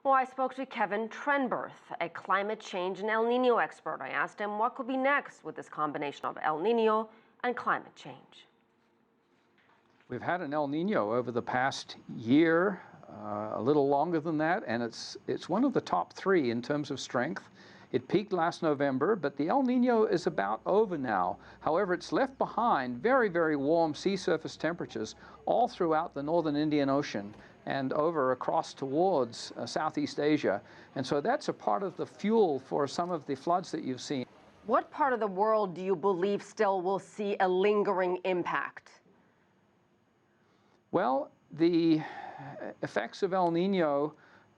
Well, I spoke to Kevin Trenberth, a climate change and El Nino expert. I asked him what could be next with this combination of El Nino and climate change. We've had an El Nino over the past year, a little longer than that, and it's one of the top three in terms of strength. It peaked last November, but the El Nino is about over now. However, it's left behind very, very warm sea surface temperatures all throughout the northern Indian Ocean and over across towards Southeast Asia. And so that's a part of the fuel for some of the floods that you've seen. What part of the world do you believe still will see a lingering impact? Well, the effects of El Nino,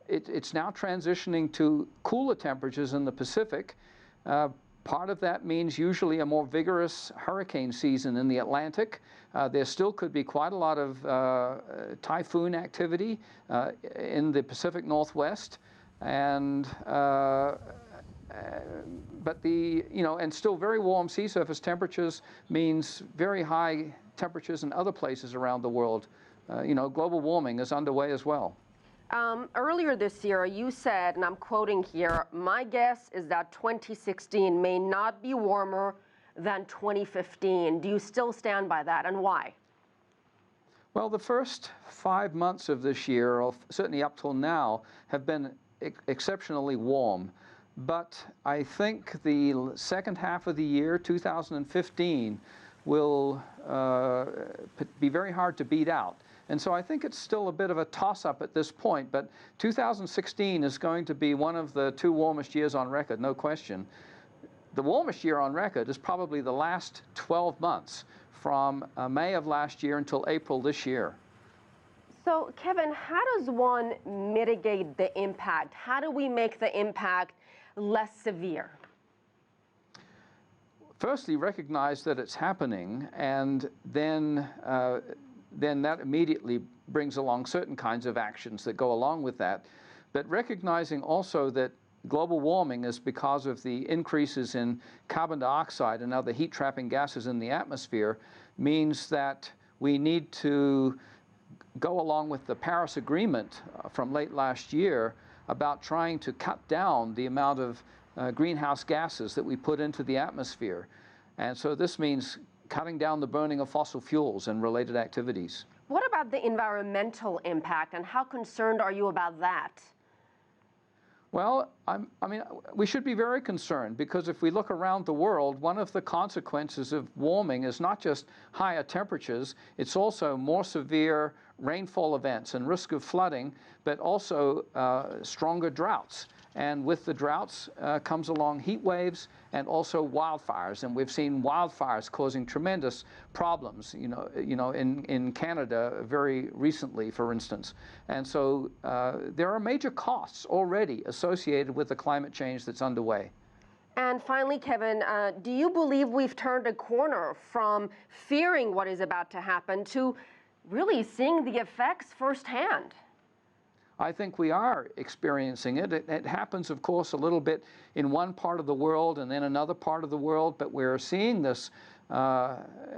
it's now transitioning to cooler temperatures in the Pacific. Part of that means usually a more vigorous hurricane season in the Atlantic. There still could be quite a lot of typhoon activity in the Pacific Northwest, and and still very warm sea surface temperatures means very high temperatures in other places around the world. Global warming is underway as well. Earlier this year, you said, and I'm quoting here, "My guess is that 2016 may not be warmer than 2015. Do you still stand by that, and why? Well, the first 5 months of this year, or certainly up till now, have been exceptionally warm. But I think the second half of the year, 2015, will be very hard to beat out. And so I think it's still a bit of a toss-up at this point, but 2016 is going to be one of the two warmest years on record, no question. The warmest year on record is probably the last 12 months, from May of last year until April this year. So, Kevin, how does one mitigate the impact? How do we make the impact less severe? Firstly, recognize that it's happening, and then that immediately brings along certain kinds of actions that go along with that. But recognizing also that global warming is because of the increases in carbon dioxide and other heat-trapping gases in the atmosphere means that we need to go along with the Paris Agreement from late last year about trying to cut down the amount of greenhouse gases that we put into the atmosphere. And so this means cutting down the burning of fossil fuels and related activities. What about the environmental impact, and how concerned are you about that? Well, we should be very concerned, because if we look around the world, one of the consequences of warming is not just higher temperatures, it's also more severe rainfall events and risk of flooding, but also stronger droughts. And with the droughts comes along heat waves and also wildfires. And we've seen wildfires causing tremendous problems, in Canada very recently, for instance. And so there are major costs already associated with the climate change that's underway. And finally, Kevin, do you believe we've turned a corner from fearing what is about to happen to really seeing the effects firsthand? I think we are experiencing it. It happens, of course, a little bit in one part of the world and then another part of the world, but we're seeing this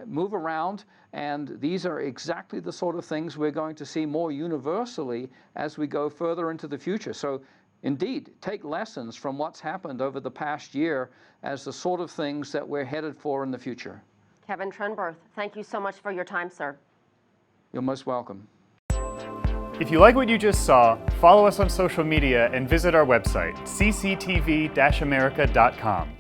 move around, and these are exactly the sort of things we're going to see more universally as we go further into the future. So indeed, take lessons from what's happened over the past year as the sort of things that we're headed for in the future. Kevin Trenberth, thank you so much for your time, sir. You're most welcome. If you like what you just saw, follow us on social media and visit our website, cctv-america.com.